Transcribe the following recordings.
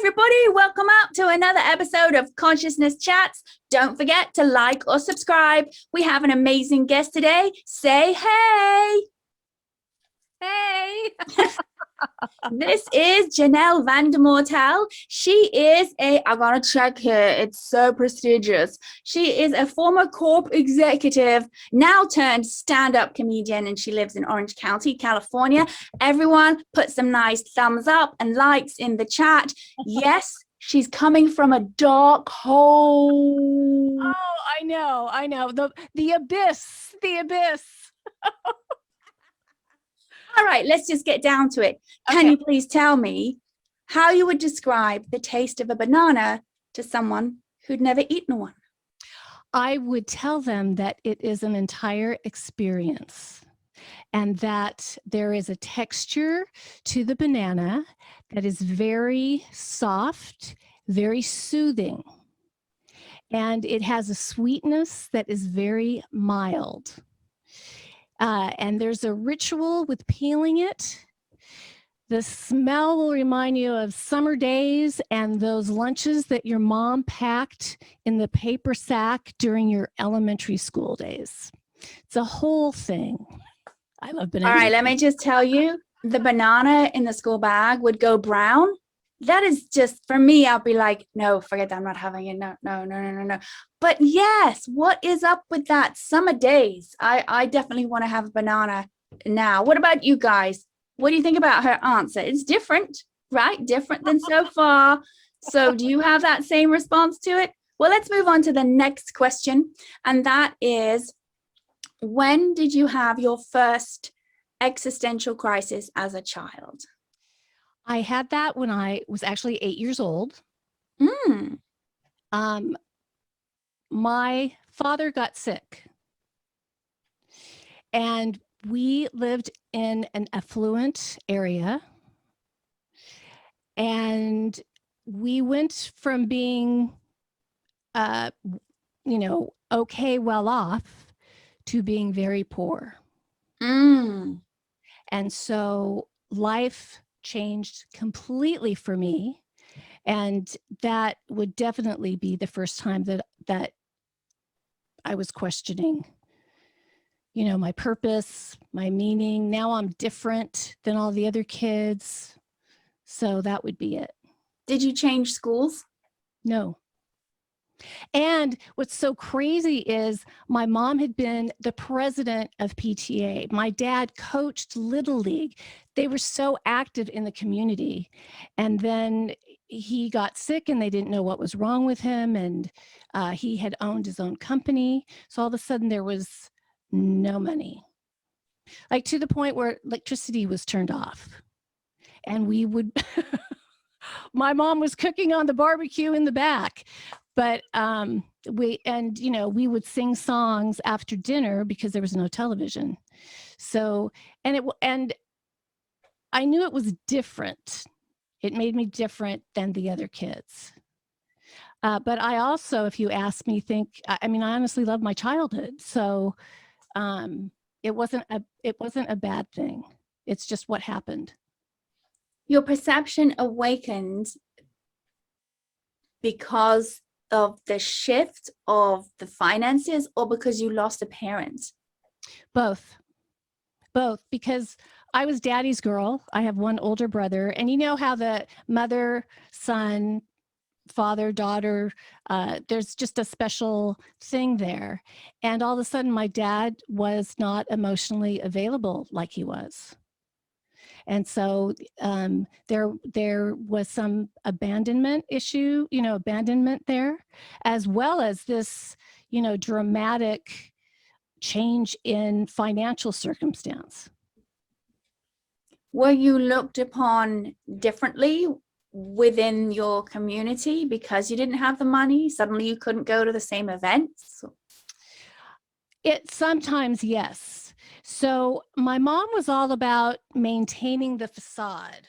everybody, welcome out to another episode of Consciousness Chats. Don't forget to like or subscribe. We have an amazing guest today. Say hey. Hey. This is Janelle van de Mortel. She is I gotta check here, it's so prestigious. She is a former corp executive, now turned stand-up comedian, and she lives in Orange County, California. Everyone put some nice thumbs up and likes in the chat. Yes, she's coming from a dark hole. Oh, I know. The abyss. All right, let's just get down to it. Can you please tell me how you would describe the taste of a banana to someone who'd never eaten one? I would tell them that it is an entire experience and that there is a texture to the banana that is very soft, very soothing. And it has a sweetness that is very mild. And there's a ritual with peeling it. The smell will remind you of summer days and those lunches that your mom packed in the paper sack during your elementary school days. It's a whole thing. I love bananas. All right, let me just tell you, the banana in the school bag would go brown. That is just, for me, I'll be like, no, forget that. I'm not having it. No. But yes, what is up with that? Summer days. I definitely want to have a banana now. What about you guys? What do you think about her answer? It's different, right? Different than so far. So do you have that same response to it? Well, let's move on to the next question. And that is, when did you have your first existential crisis as a child? I had that when I was actually 8 years old. My father got sick, and we lived in an affluent area, and we went from being, okay, well off, to being very poor. And so life changed completely for me. And that would definitely be the first time that I was questioning, my purpose, my meaning. Now I'm different than all the other kids. So that would be it. Did you change schools? No. And what's so crazy is my mom had been the president of PTA. My dad coached Little League. They were so active in the community. And then he got sick and they didn't know what was wrong with him. And he had owned his own company. So all of a sudden there was no money, like to the point where electricity was turned off. And we would, my mom was cooking on the barbecue in the back. But we would sing songs after dinner because there was no television. So, and I knew it was different. It made me different than the other kids. But I also, if you ask me, I honestly love my childhood. So it wasn't a bad thing. It's just what happened. Your perception awakened because of the shift of the finances, or because you lost a parent? Both, because I was daddy's girl. I have one older brother, and you know how the mother, son, father, daughter, there's just a special thing there. And all of a sudden my dad was not emotionally available like he was. And so there was some abandonment issue, abandonment there, as well as this, dramatic change in financial circumstance. Were you looked upon differently within your community because you didn't have the money? Suddenly you couldn't go to the same events? It sometimes, yes. So my mom was all about maintaining the facade.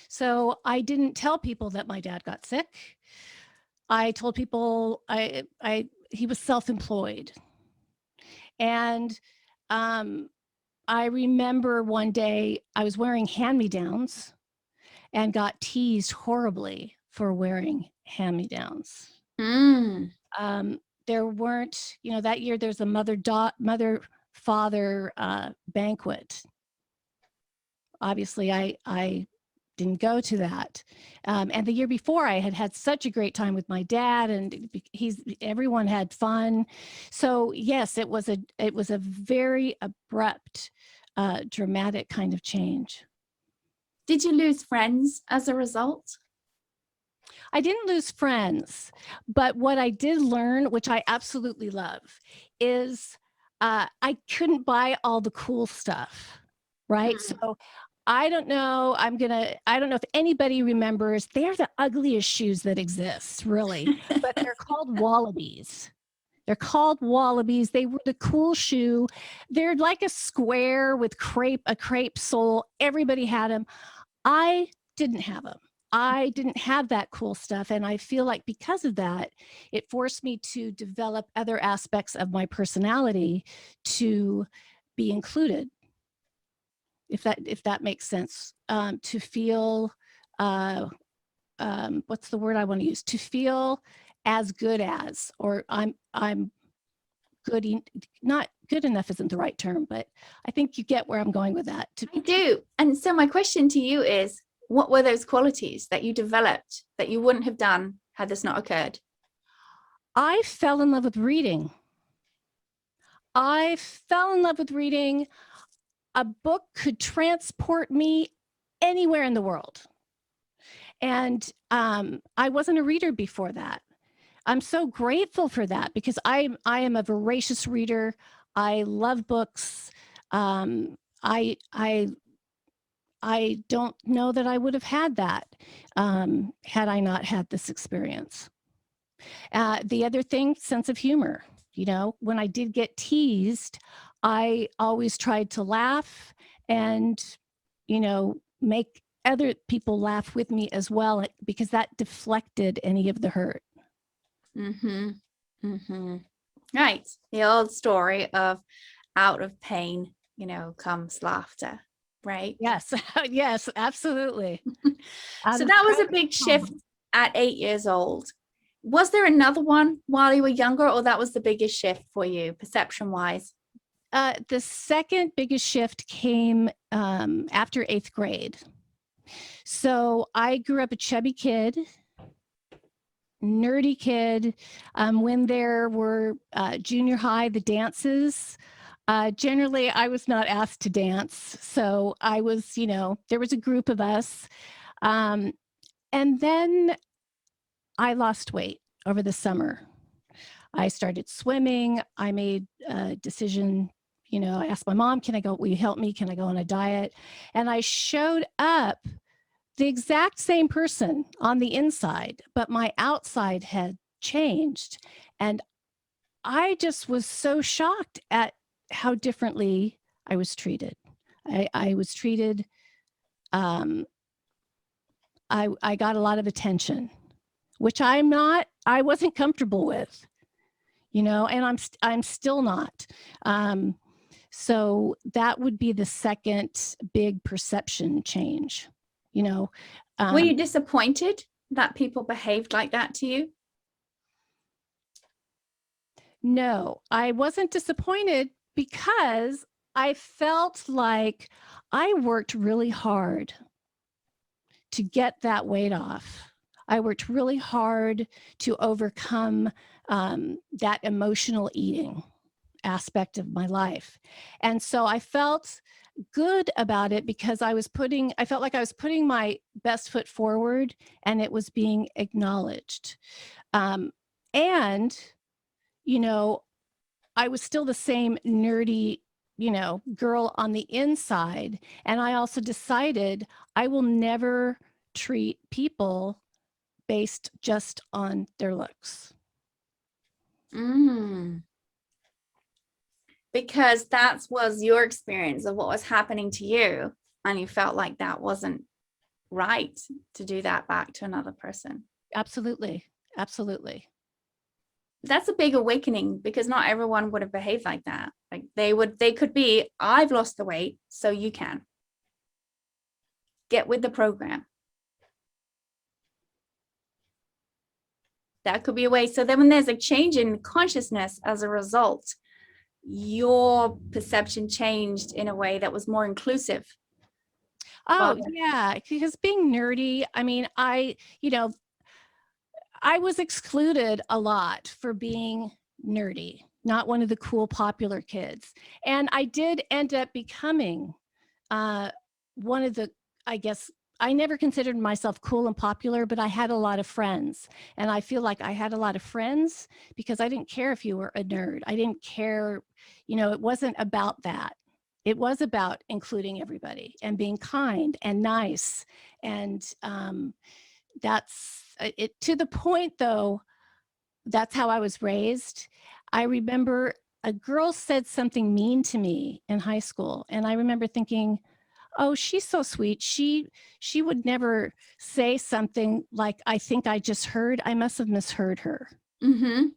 So I didn't tell people that my dad got sick. I told people he was self-employed. And I remember one day I was wearing hand-me-downs and got teased horribly for wearing hand-me-downs. Mm. There weren't, that year there's a mother-father banquet. Obviously, I didn't go to that. And the year before, I had such a great time with my dad, and everyone had fun. So yes, it was a very abrupt, dramatic kind of change. Did you lose friends as a result? I didn't lose friends, but what I did learn, which I absolutely love, is I couldn't buy all the cool stuff, right? Mm. So I don't know. I don't know if anybody remembers, they're the ugliest shoes that exist, really, but they're called wallabies. They're called wallabies. They were the cool shoe. They're like a square with a crepe sole. Everybody had them. I didn't have them. I didn't have that cool stuff. And I feel like because of that, it forced me to develop other aspects of my personality to be included. If that makes sense, to feel, what's the word I want to use? To feel as good as, or I'm good, not good enough isn't the right term, but I think you get where I'm going with that. I do. And so my question to you is, what were those qualities that you developed that you wouldn't have done had this not occurred? I fell in love with reading. I fell in love with reading. A book could transport me anywhere in the world. And I wasn't a reader before that. I'm so grateful for that because I am a voracious reader. I love books. I don't know that I would have had that had I not had this experience. The other thing, sense of humor. When I did get teased, I always tried to laugh and, make other people laugh with me as well, because that deflected any of the hurt. Mm-hmm. Mm-hmm. Right. The old story of out of pain, comes laughter, right? Yes. Yes, absolutely. So that was a big shift at 8 years old. Was there another one while you were younger, or that was the biggest shift for you, perception wise? The second biggest shift came after 8th grade. So I grew up a chubby kid, nerdy kid. When there were junior high, the dances, generally I was not asked to dance. So I was, there was a group of us. And then I lost weight over the summer. I started swimming. I made a decision. I asked my mom, will you help me? Can I go on a diet? And I showed up the exact same person on the inside, but my outside had changed. And I just was so shocked at how differently I was treated. I was treated, I got a lot of attention, which I wasn't comfortable with, and I'm still not. So that would be the second big perception change. Were you disappointed that people behaved like that to you? No, I wasn't disappointed because I felt like I worked really hard to get that weight off. I worked really hard to overcome that emotional eating aspect of my life. And so I felt good about it because I felt like I was putting my best foot forward and it was being acknowledged. And, I was still the same nerdy, girl on the inside. And I also decided I will never treat people based just on their looks. Because that was your experience of what was happening to you, and you felt like that wasn't right to do that back to another person. Absolutely. Absolutely. That's a big awakening, because not everyone would have behaved like that. Like they could be, I've lost the weight, so you can get with the program. That could be a way. So then when there's a change in consciousness as a result, your perception changed in a way that was more inclusive. Oh, Rather- yeah, because being nerdy, I mean, I was excluded a lot for being nerdy, not one of the cool, popular kids. And I did end up becoming one of the, I guess, I never considered myself cool and popular, but I had a lot of friends. And I feel like I had a lot of friends because I didn't care if you were a nerd. I didn't care, it wasn't about that. It was about including everybody and being kind and nice. And that's it. To the point, though, that's how I was raised. I remember a girl said something mean to me in high school, and I remember thinking, oh, she's so sweet. She would never say something like, I think I just heard. I must have misheard her. Mhm.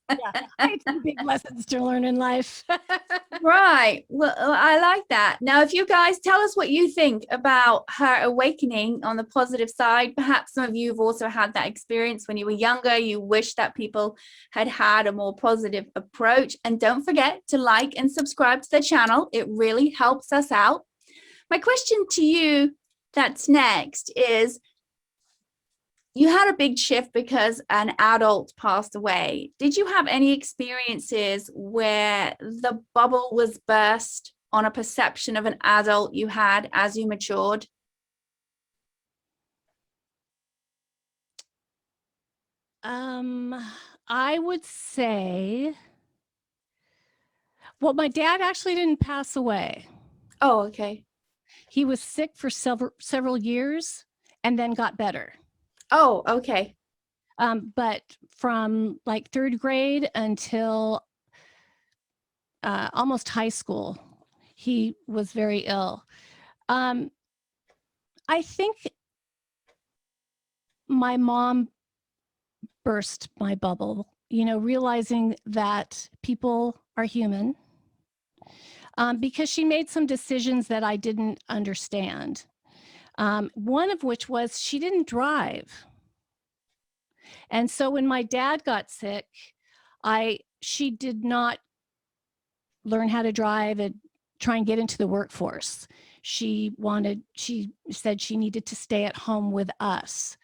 Yeah, I had some big lessons to learn in life. Right. Well, I like that. Now, if you guys tell us what you think about her awakening on the positive side, perhaps some of you have also had that experience when you were younger. You wish that people had had a more positive approach. And don't forget to like and subscribe to the channel. It really helps us out. My question to you that's next is, you had a big shift because an adult passed away. Did you have any experiences where the bubble was burst on a perception of an adult you had as you matured? I would say, well, my dad actually didn't pass away. Oh, okay. He was sick for several years and then got better. Oh, okay. But from like third grade until almost high school, he was very ill. I think my mom burst my bubble, realizing that people are human, because she made some decisions that I didn't understand. One of which was she didn't drive. And so when my dad got sick, she did not learn how to drive and try and get into the workforce. She said she needed to stay at home with us.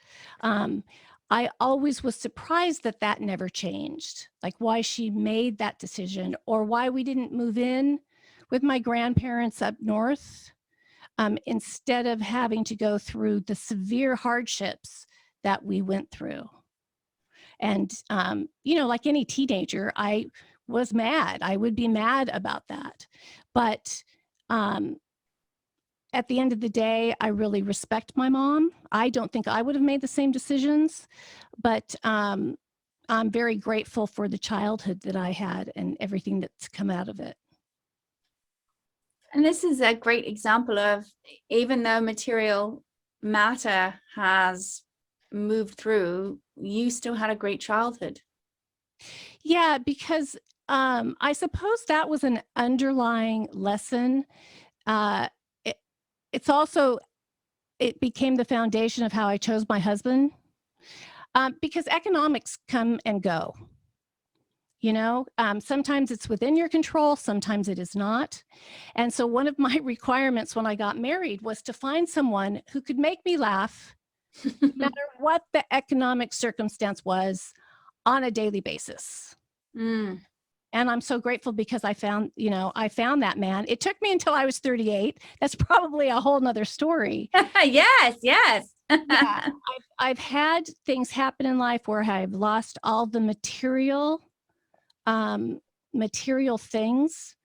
I always was surprised that that never changed, like why she made that decision or why we didn't move in with my grandparents up north, instead of having to go through the severe hardships that we went through. And, like any teenager, I was mad. I would be mad about that. But at the end of the day, I really respect my mom. I don't think I would have made the same decisions, but I'm very grateful for the childhood that I had and everything that's come out of it. And this is a great example of, even though material matter has moved through, you still had a great childhood. Yeah, because I suppose that was an underlying lesson. It, it's also, it became the foundation of how I chose my husband, because economics come and go. Sometimes it's within your control, sometimes it is not. And so one of my requirements when I got married was to find someone who could make me laugh, no matter what the economic circumstance was, on a daily basis. Mm. And I'm so grateful because I found that man. It took me until I was 38. That's probably a whole nother story. Yes, yes. Yeah, I've had things happen in life where I've lost all the material things.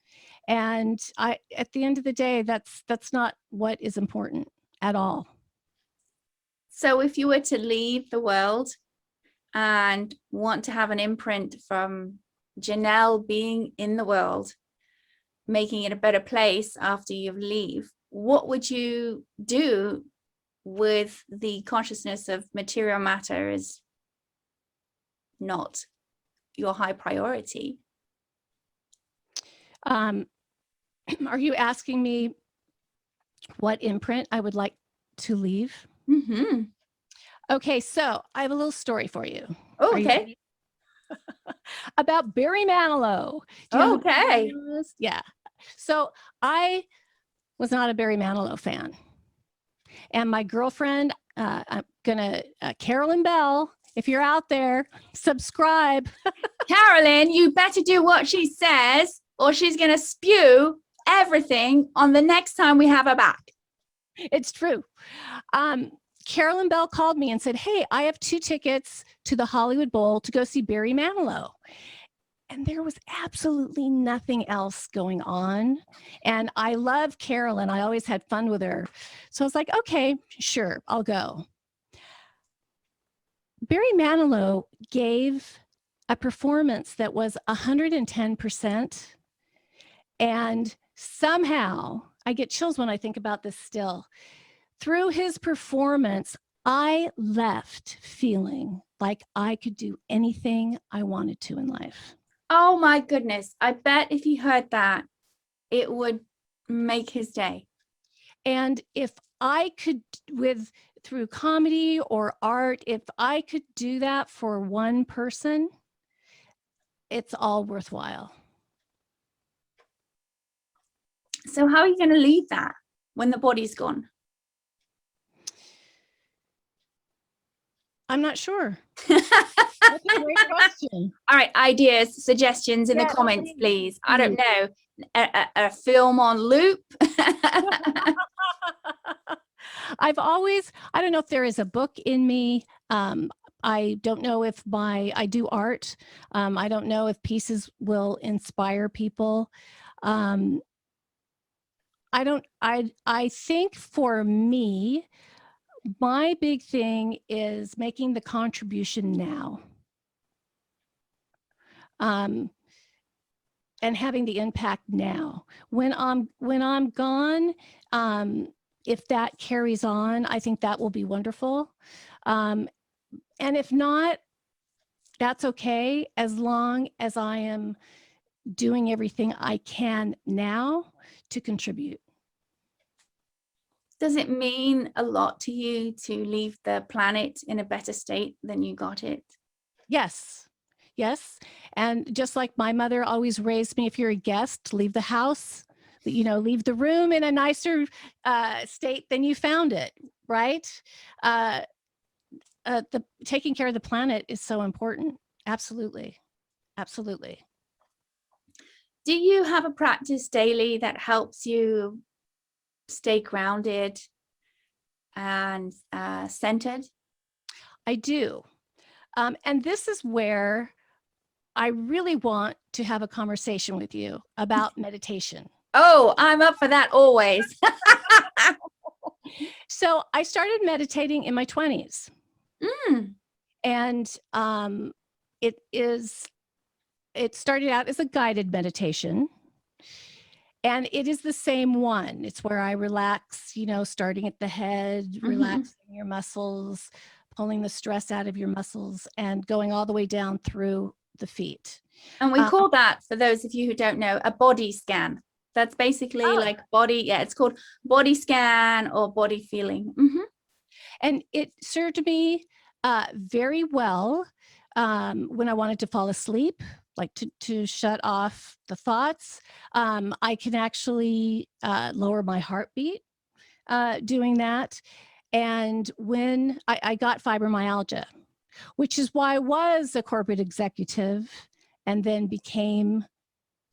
And at the end of the day, that's not what is important at all. So if you were to leave the world and want to have an imprint from Janelle being in the world, making it a better place after you leave, what would you do with the consciousness of material matter is not your high priority? Are you asking me what imprint I would like to leave? Mm-hmm. Okay, so I have a little story for you. Oh, Are you okay. ready? About Barry Manilow. Do you know who Barry Okay. Manilow is? Yeah. So I was not a Barry Manilow fan. And my girlfriend, I'm gonna, Carolyn Bell, if you're out there, subscribe. Carolyn, you better do what she says, or she's going to spew everything on the next time we have her back. It's true. Carolyn Bell called me and said, "Hey, I have 2 tickets to the Hollywood Bowl to go see Barry Manilow." And there was absolutely nothing else going on. And I love Carolyn. I always had fun with her. So I was like, okay, sure, I'll go. Barry Manilow gave a performance that was 110%. And somehow, I get chills when I think about this still. Through his performance, I left feeling like I could do anything I wanted to in life. Oh my goodness. I bet if he heard that, it would make his day. And if I could, through comedy or art, if I could do that for one person, it's all worthwhile. So how are you going to leave that when the body's gone? I'm not sure. That's a great question. All right, ideas, suggestions in the comments, please. I don't know. A film on loop. I don't know if there is a book in me. I don't know if I do art. I don't know if pieces will inspire people. I think for me, my big thing is making the contribution now. And having the impact now. When I'm gone, if that carries on, I think that will be wonderful. And if not, that's okay, as long as I am doing everything I can now to contribute. Does it mean a lot to you to leave the planet in a better state than you got it? Yes. Yes. And just like my mother always raised me, if you're a guest, leave the house, leave the room in a nicer state than you found it, right? The taking care of the planet is so important. Absolutely. Absolutely. Do you have a practice daily that helps you stay grounded and centered? I do. And this is where I really want to have a conversation with you about meditation. Oh, I'm up for that always. So I started meditating in my 20s. And it started out as a guided meditation. And it is the same one. It's where I relax, starting at the head, relaxing your muscles, pulling the stress out of your muscles, and going all the way down through the feet. And we call that, for those of you who don't know, a body scan. That's basically like body. Yeah, it's called body scan or body feeling. And it served me very well when I wanted to fall asleep, like to shut off the thoughts. I can actually lower my heartbeat doing that. And when I got fibromyalgia, which is why I was a corporate executive and then became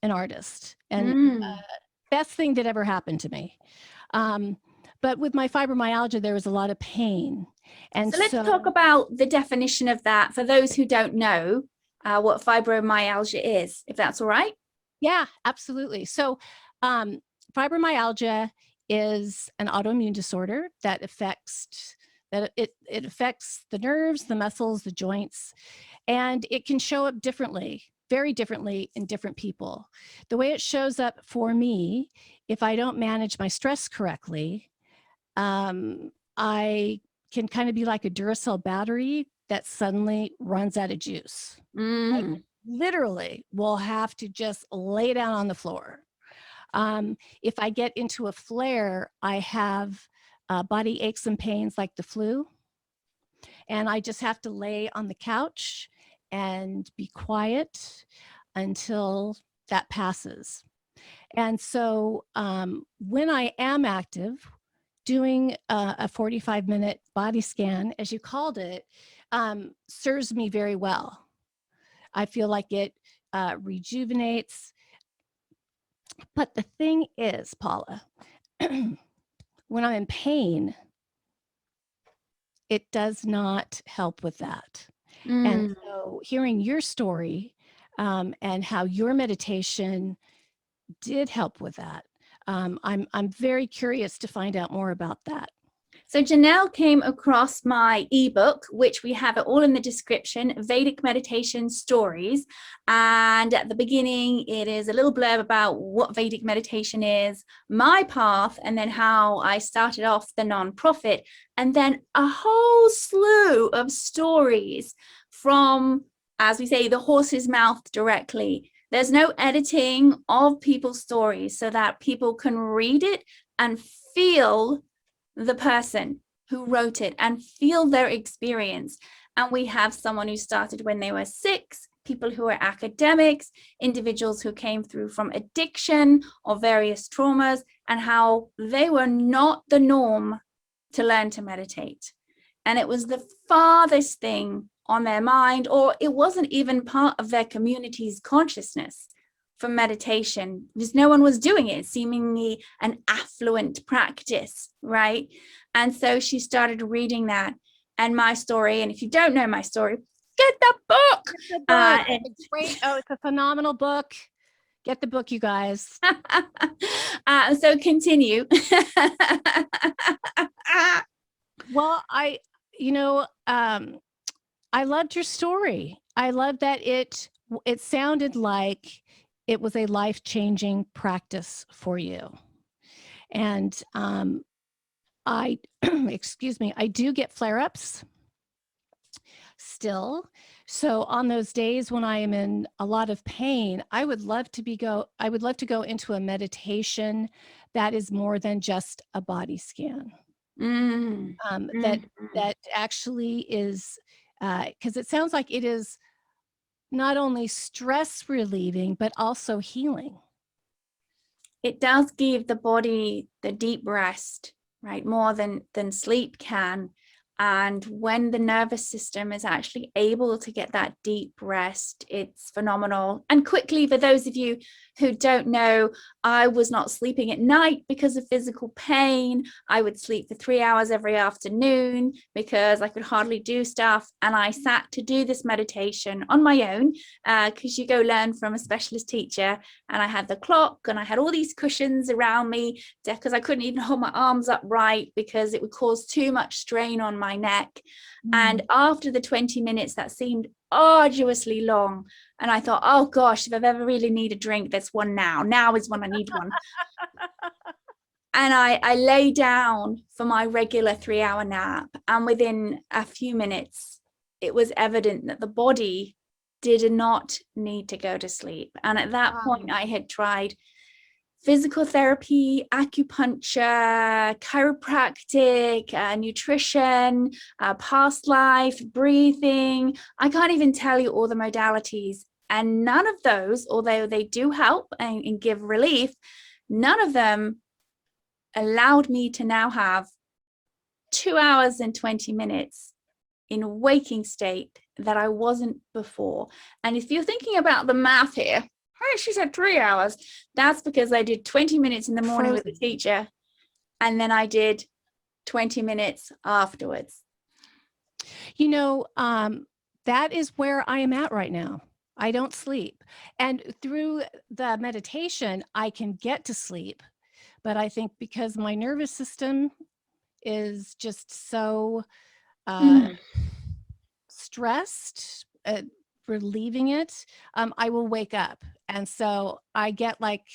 an artist, and best thing that ever happened to me. But with my fibromyalgia, there was a lot of pain. And so let's talk about the definition of that for those who don't know what fibromyalgia is, if that's all right. Yeah, absolutely. So fibromyalgia is an autoimmune disorder that affects the nerves, the muscles, the joints, and it can show up differently, very differently in different people. The way it shows up for me, if I don't manage my stress correctly, I can kind of be like a Duracell battery that suddenly runs out of juice. I literally will have to just lay down on the floor. If I get into a flare, I have body aches and pains like the flu. And I just have to lay on the couch and be quiet until that passes. And so when I am active, doing a 45-minute body scan, as you called it, serves me very well. I feel like it rejuvenates. But the thing is, Paula, when I'm in pain, it does not help with that. And Mm. so hearing your story and how your meditation did help with that, I'm very curious to find out more about that. So Janelle came across my ebook, which we have it all in the description, Vedic Meditation Stories. And at the beginning, it is a little blurb about what Vedic meditation is, my path, and then how I started off the nonprofit, and then a whole slew of stories from, as we say, the horse's mouth directly. There's no editing of people's stories so that people can read it and feel the person who wrote it and feel their experience. And we have someone who started when they were 6, people who are academics, individuals who came through from addiction or various traumas, and how they were not the norm to learn to meditate. And it was the farthest thing on their mind, or it wasn't even part of their community's consciousness for meditation, because no one was doing it, seemingly an affluent practice, right? And so she started reading that and my story. And if you don't know my story, get the book. Get the book. It's great. Oh, it's a phenomenal book. Get the book, you guys. So continue. Well, I loved your story. I love that it sounded like it was a life-changing practice for you. And I, excuse me, I do get flare-ups still. So on those days when I am in a lot of pain, I would love to go into a meditation that is more than just a body scan. That actually is, because it sounds like it is not only stress relieving, but also healing. It does give the body the deep rest, right? More than sleep can. And when the nervous system is actually able to get that deep rest, it's phenomenal. And quickly, for those of you who don't know, I was not sleeping at night because of physical pain. I would sleep for 3 hours every afternoon because I could hardly do stuff. And I sat to do this meditation on my own because you go learn from a specialist teacher. And I had the clock and I had all these cushions around me because I couldn't even hold my arms upright because it would cause too much strain on my neck. And after the 20 minutes that seemed arduously long, and I thought, oh gosh, if I've ever really need a drink, there's one now is when I need one. And I lay down for my regular 3-hour nap, and within a few minutes it was evident that the body did not need to go to sleep. And at that point I had tried physical therapy, acupuncture, chiropractic, nutrition, past life, breathing. I can't even tell you all the modalities. And none of those, although they do help and give relief, none of them allowed me to now have 2 hours and 20 minutes in waking state that I wasn't before. And if you're thinking about the math here, she said 3 hours. That's because I did 20 minutes in the morning with the teacher, and then I did 20 minutes afterwards. That is where I am at right now. I don't sleep. And through the meditation, I can get to sleep. But I think because my nervous system is just so stressed, relieving it, I will wake up. And so I get I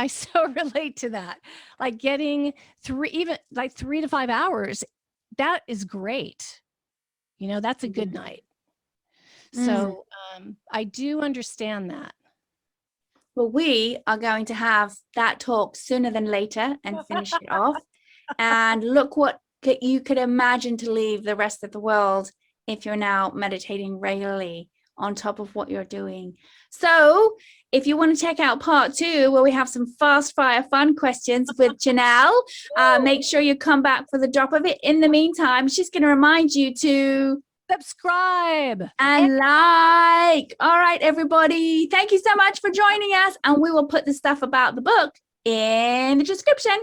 so relate to that. Like getting 3 to 5 hours, that is great. That's a good night. So I do understand that. Well, we are going to have that talk sooner than later and finish it off. And look what you could imagine to leave the rest of the world if you're now meditating regularly on top of what you're doing. So if you want to check out part 2, where we have some fast fire fun questions with Janelle, make sure you come back for the drop of it. In the meantime, she's going to remind you to subscribe and like. All right, everybody. Thank you so much for joining us. And we will put the stuff about the book in the description.